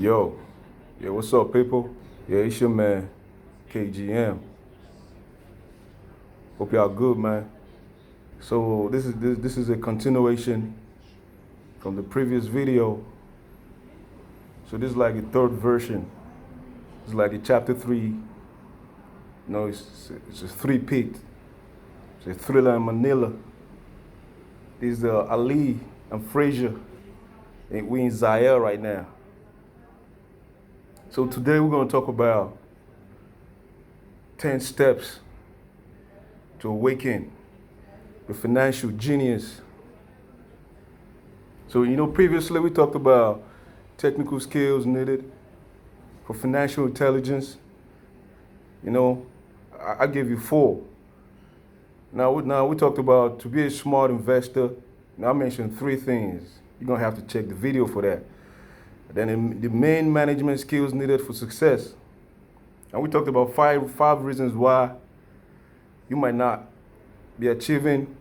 Yo, yeah, what's up, people? Yeah, it's your man, KGM. Hope y'all good, man. So this is a continuation from the previous video. So this is like a third version. It's like the chapter 3. It's a three-peat. It's a thriller in Manila. This is Ali and Frazier. And we in Zaire right now. So today we're going to talk about 10 steps to awaken the financial genius. So, previously we talked about technical skills needed for financial intelligence. I gave you 4. Now we talked about to be a smart investor. Now I mentioned 3 things. You're going to have to check the video for that. Then the main management skills needed for success. And we talked about five reasons why you might not be achieving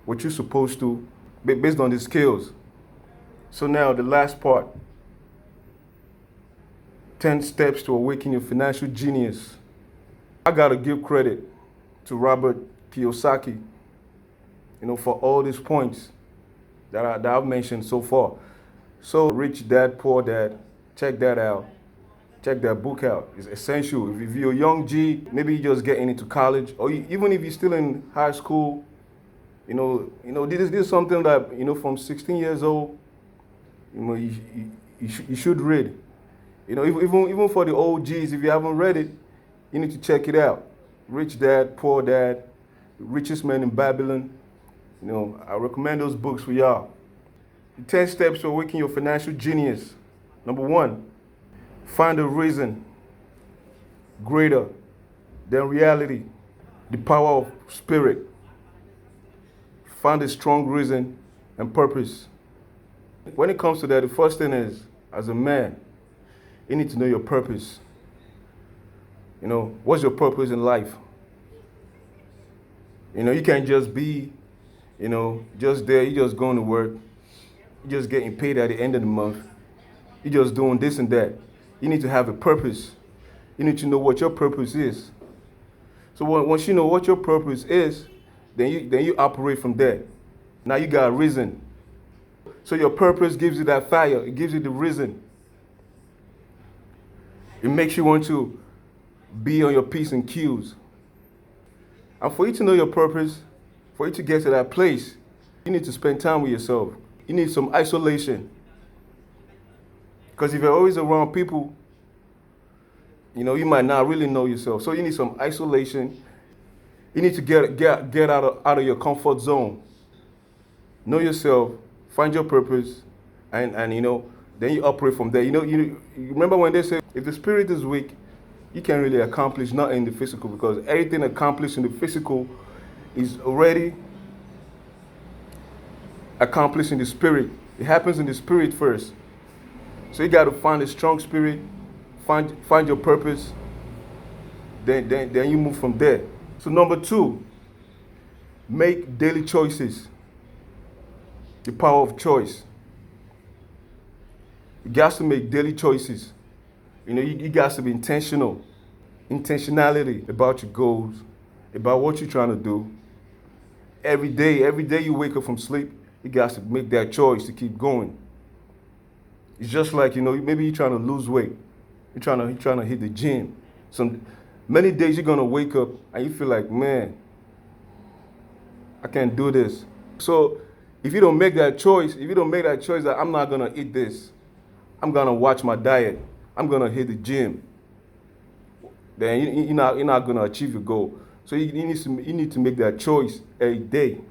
what you're supposed to based on the skills. So now the last part, 10 steps to awaken your financial genius. I gotta give credit to Robert Kiyosaki, for all these points that I've mentioned so far. So Rich Dad, Poor Dad, check that out. Check that book out. It's essential. If you're a young G, maybe you're just getting into college, or even if you're still in high school, this is something that, from 16 years old, you should read. Even for the old G's, if you haven't read it, you need to check it out. Rich Dad, Poor Dad, The Richest Man in Babylon. I recommend those books for y'all. The 10 steps to awaken your financial genius. Number 1, find a reason greater than reality. The power of spirit. Find a strong reason and purpose. When it comes to that, the first thing is, as a man, you need to know your purpose. What's your purpose in life? You can't just be, just there, you just going to work. You're just getting paid at the end of the month. You're just doing this and that. You need to have a purpose. You need to know what your purpose is. So once you know what your purpose is, then you operate from there. Now you got a reason. So your purpose gives you that fire. It gives you the reason. It makes you want to be on your P's and Q's. And for you to know your purpose, for you to get to that place, you need to spend time with yourself. You need some isolation. Because if you're always around people, you might not really know yourself. So you need some isolation. You need to get out of your comfort zone. Know yourself, find your purpose, and then you operate from there. You remember when they say, if the spirit is weak, you can't really accomplish nothing in the physical, because everything accomplished in the physical is already accomplished in the spirit. It happens in the spirit first. So you got to find a strong spirit, find your purpose, then you move from there. So number 2, make daily choices. The power of choice. You got to make daily choices. You got to be intentional. Intentionality about your goals, about what you're trying to do. Every day you wake up from sleep, you got to make that choice to keep going. It's just like, maybe you're trying to lose weight. You're trying to hit the gym. Many days you're going to wake up and you feel like, man, I can't do this. So if you don't make that choice, that I'm not going to eat this, I'm going to watch my diet, I'm going to hit the gym, then you're not going to achieve your goal. So you need to make that choice every day.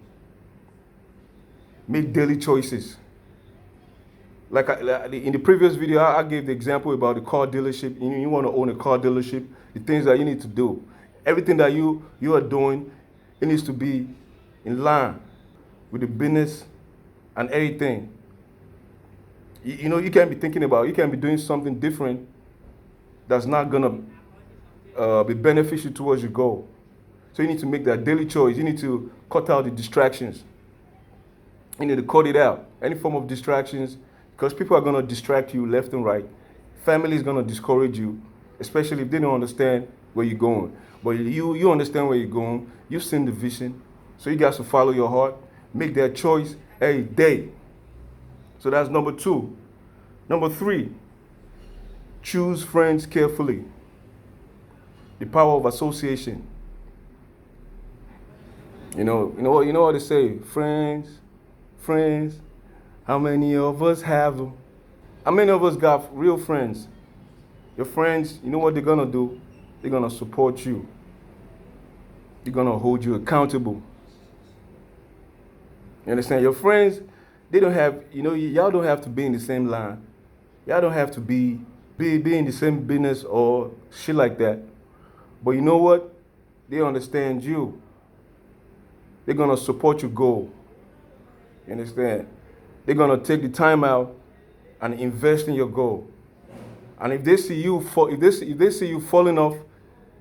Make daily choices. Like in the previous video, I gave the example about the car dealership. You want to own a car dealership, the things that you need to do. Everything that you are doing, it needs to be in line with the business and everything. You can't be you can't be doing something different that's not going to be beneficial towards your goal. So you need to make that daily choice. You need to cut out the distractions. You need to cut it out. Any form of distractions, because people are going to distract you left and right. Family is gonna discourage you, especially if they don't understand where you're going. But you understand where you're going. You've seen the vision, so you guys to follow your heart, make that choice every day. So that's number 2. Number 3, choose friends carefully. The power of association. You know what they say, friends. How many of us have them? How many of us got real friends? Your friends, you know what they're gonna do? They're gonna support you. They're gonna hold you accountable. You understand? Your friends, they don't have, y'all don't have to be in the same line. Y'all don't have to be in the same business or shit like that. But you know what? They understand you. They're gonna support your goal. You understand? They're gonna take the time out and invest in your goal. And if they see you if they see you falling off,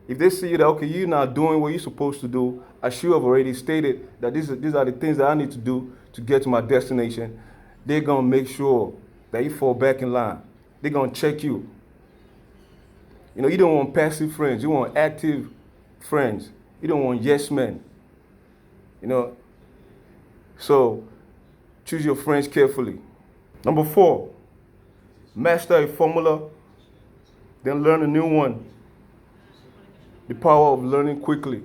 if they see that okay, you're not doing what you're supposed to do, as you have already stated that these are the things that I need to do to get to my destination, they're gonna make sure that you fall back in line. They're gonna check you. You don't want passive friends, you want active friends. You don't want yes men. So choose your friends carefully. Number 4, master a formula, then learn a new one. The power of learning quickly.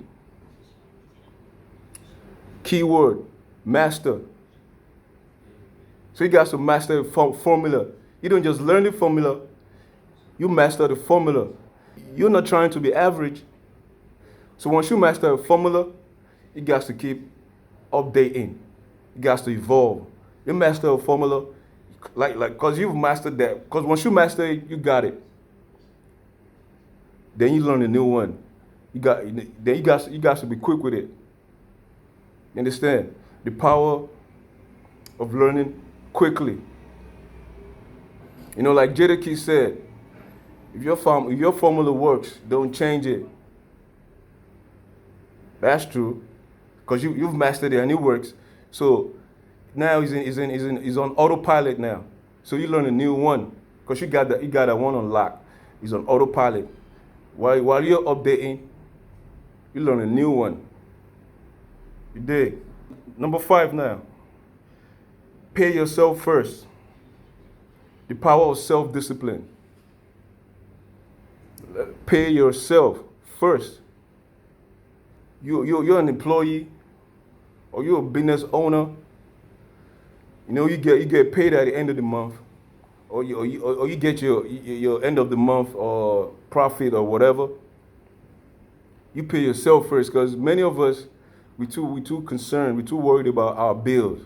Keyword, master. So you got to master a formula. You don't just learn the formula, you master the formula. You're not trying to be average. So once you master a formula, you got to keep updating. You got to evolve. You master a formula, because you've mastered that. Because once you master it, you got it. Then you learn a new one. You got to be quick with it. You understand? The power of learning quickly. Like Jadaki said, if your formula works, don't change it. That's true, because you've mastered it and it works. So now he's on autopilot now. So you learn a new one, because you got that one on lock. He's on autopilot. While you're updating, you learn a new one. You dig? Number 5 now. Pay yourself first. The power of self-discipline. Pay yourself first. You're an employee, or you're a business owner. You get paid at the end of the month, or you get your end of the month or profit or whatever. You pay yourself first, because many of us we too concerned, we too worried about our bills.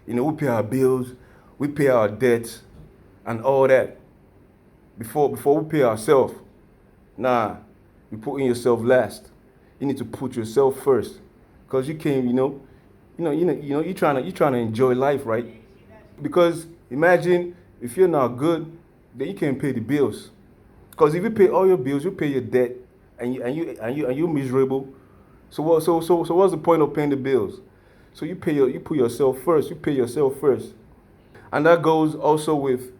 We pay our bills, we pay our debts, and all that before we pay ourselves. Nah, you put in yourself last. You need to put yourself first, because you can't, you're trying to enjoy life, right? Because imagine if you're not good, then you can't pay the bills. Because if you pay all your bills, you pay your debt, and you're miserable. So what's the point of paying the bills? So you put yourself first. You pay yourself first, and that goes also with,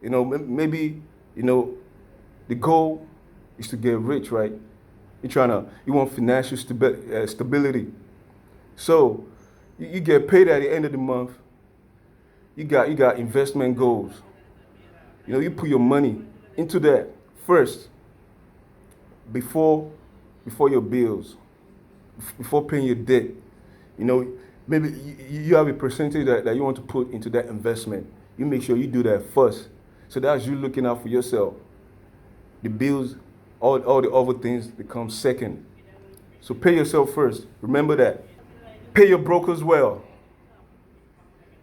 maybe the goal is to get rich, right? You want financial stability. So you get paid at the end of the month. You got investment goals. You put your money into that first, before your bills, before paying your debt. Maybe you have a percentage that you want to put into that investment. You make sure you do that first. So that's you looking out for yourself. The bills, all the other things become second. So pay yourself first. Remember that. Pay your brokers well.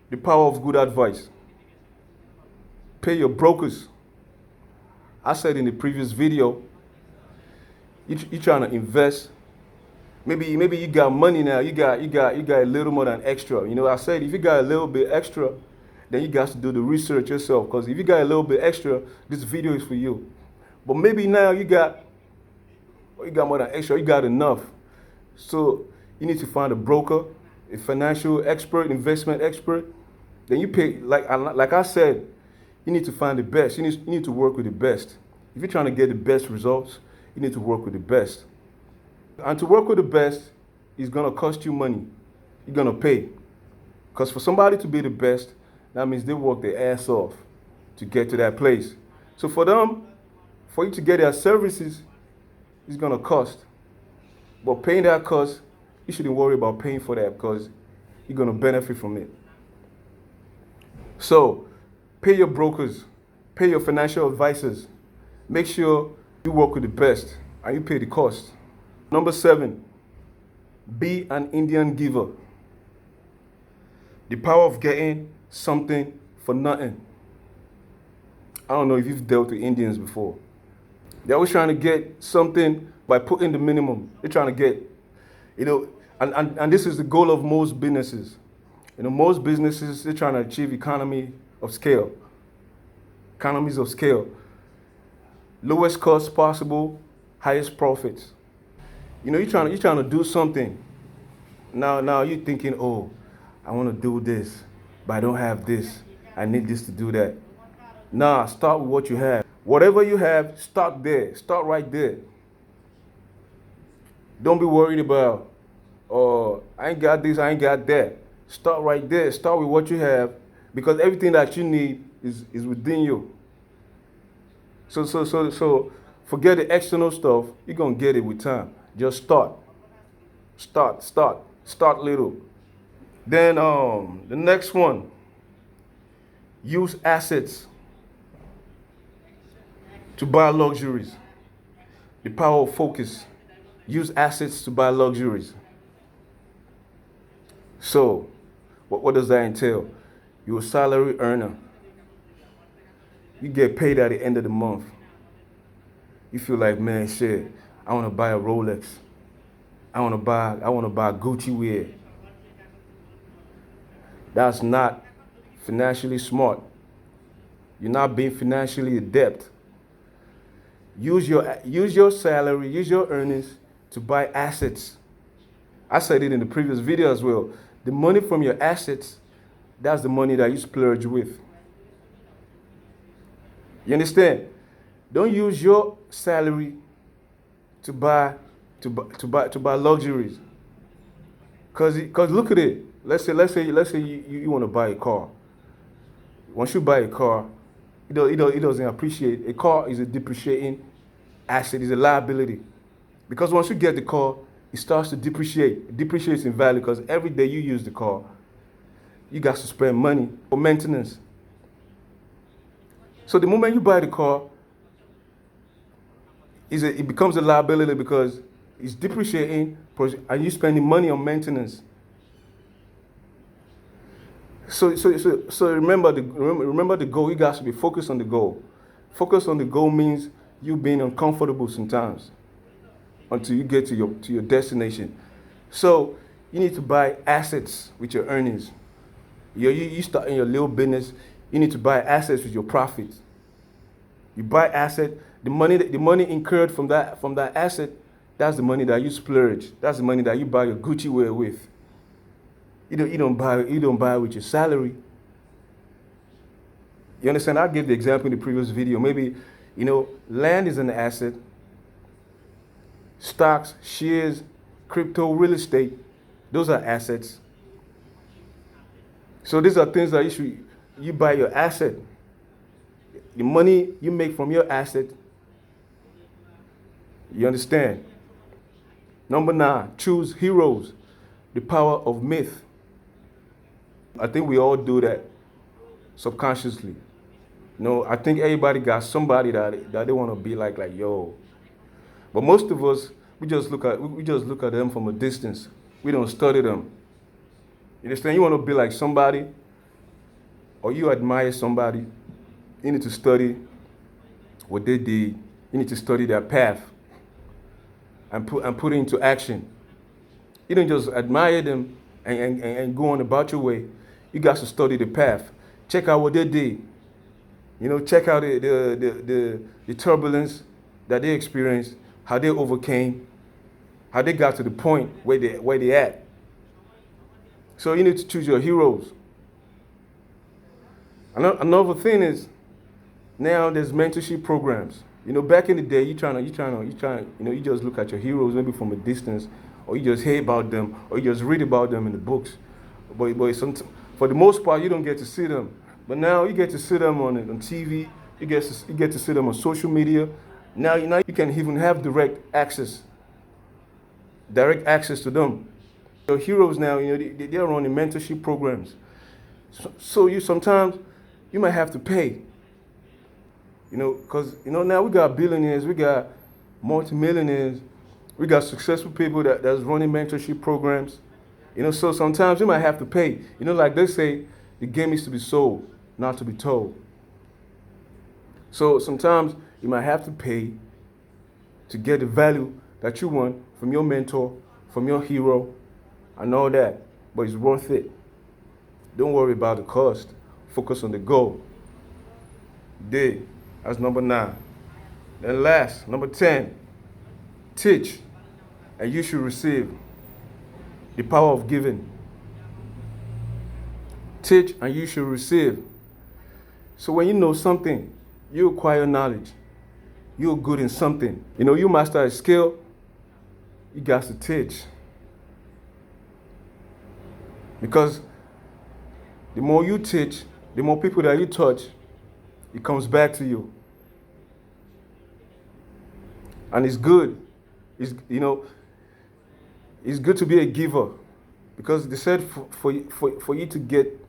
The power of good advice. Pay your brokers. I said in the previous video, you're trying to invest. Maybe you got money now. You got a little more than extra. I said if you got a little bit extra, then you got to do the research yourself. Because if you got a little bit extra, this video is for you. But maybe now you got more than extra. You got enough. So you need to find a broker, a financial expert, investment expert. Then you pay, like I said, You need to find the best. You need to work with the best. If you're trying to get the best results, you need to work with the best. And to work with the best is going to cost you money. You're going to pay. Because for somebody to be the best, that means they work their ass off to get to that place. So for them, for you to get their services, it's going to cost. But paying that cost, you shouldn't worry about paying for that because you're going to benefit from it. So pay your brokers, pay your financial advisors. Make sure you work with the best and you pay the cost. Number 7, be an Indian giver. The power of getting something for nothing. I don't know if you've dealt with Indians before. They're always trying to get something by putting the minimum. They're trying to get, and this is the goal of most businesses. Most businesses, they're trying to achieve economies of scale. Lowest cost possible, highest profits. You're trying to do something. Now you're thinking, oh, I want to do this, but I don't have this. I need this to do that. Nah, start with what you have. Whatever you have, start there. Start right there. Don't be worried about, oh, I ain't got this, I ain't got that. Start right there. Start with what you have, because everything that you need is within you. So forget the external stuff. You're going to get it with time. Just start. Start little. Then the next one, use assets to buy luxuries. The power of focus. Use assets to buy luxuries. So, what does that entail? You're a salary earner. You get paid at the end of the month. You feel like, man, shit, I want to buy a Rolex. I want to buy Gucci wear. That's not financially smart. You're not being financially adept. Use your salary, use your earnings to buy assets. I said it in the previous video as well. The money from your assets, that's the money that you splurge with. You understand? Don't use your salary to buy luxuries. Cause look at it. Let's say you want to buy a car. Once you buy a car, it doesn't appreciate. A car is a depreciating asset, is a liability. Because once you get the car, it starts to depreciate. It depreciates in value because every day you use the car, you got to spend money for maintenance. So the moment you buy the car, it becomes a liability because it's depreciating and you're spending money on maintenance. So remember the goal. You guys should be focused on the goal. Focus on the goal means you being uncomfortable sometimes until you get to your destination. So you need to buy assets with your earnings. You start in your little business. You need to buy assets with your profits. You buy asset. The money incurred from that asset, that's the money that you splurge. That's the money that you buy your Gucci wear with. You don't buy it with your salary. You understand? I gave the example in the previous video. Maybe, land is an asset. Stocks, shares, crypto, real estate, those are assets. So these are things that you buy your asset. The money you make from your asset. You understand? Number 9, choose heroes. The power of myth. I think we all do that subconsciously. I think everybody got somebody that they want to be like yo. But most of us, we just look at them from a distance. We don't study them. You understand? You want to be like somebody, or you admire somebody. You need to study what they did. You need to study their path and put it into action. You don't just admire them and go on about your way. You got to study the path. Check out what they did. Check out the turbulence that they experienced, how they overcame, how they got to the point where they at. So you need to choose your heroes. Another thing is, Now there's mentorship programs. Back in the day, you just look at your heroes maybe from a distance, or you just hear about them, or you just read about them in the books. For the most part, you don't get to see them. But now you get to see them on TV. You get to see them on social media. Now you can even have direct access to them. Your heroes now, they're running mentorship programs. So sometimes you might have to pay. Because now we got billionaires, we got multimillionaires, we got successful people that's running mentorship programs. So sometimes you might have to pay. Like they say, the game is to be sold, not to be told. So sometimes you might have to pay to get the value that you want from your mentor, from your hero, and all that. But it's worth it. Don't worry about the cost. Focus on the goal. Dig. That's number 9. Then last, number 10, teach, and you should receive. The power of giving. Teach, and you should receive. So when you know something, you acquire knowledge. You're good in something. You master a skill, you got to teach. Because the more you teach, the more people that you touch, it comes back to you. And it's good. It's good to be a giver. Because they said for you to get,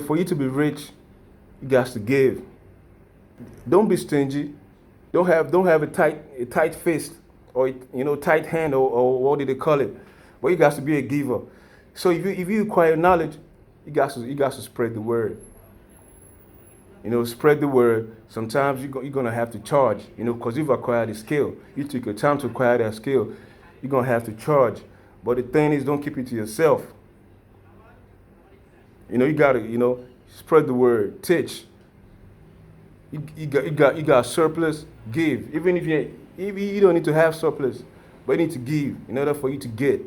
for you to be rich, you got to give. Don't be stingy. Don't have a tight fist or tight hand or what do they call it? But you got to be a giver. So if you acquire knowledge, you got to spread the word. Spread the word. Sometimes you're gonna have to charge. Because you've acquired a skill. You took your time to acquire that skill. You're gonna have to charge. But the thing is, don't keep it to yourself. You gotta spread the word. Teach. You got surplus. Give. Even if you don't need to have surplus, but you need to give in order for you to get.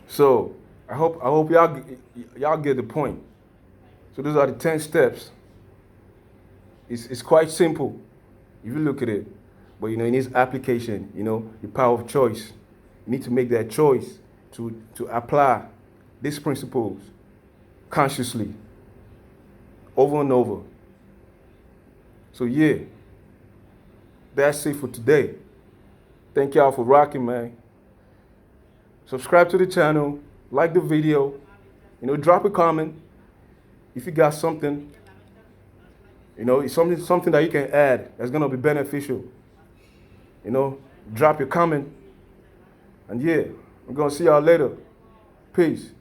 So I hope y'all get the point. So those are the 10 steps. It's quite simple if you look at it, but it needs application. The power of choice. You need to make that choice to apply these principles consciously, over and over. So yeah, that's it for today. Thank y'all for rocking, man. Subscribe to the channel, like the video, drop a comment if you got something, it's something that you can add that's gonna be beneficial. Drop your comment, and yeah, I'm gonna see y'all later. Peace.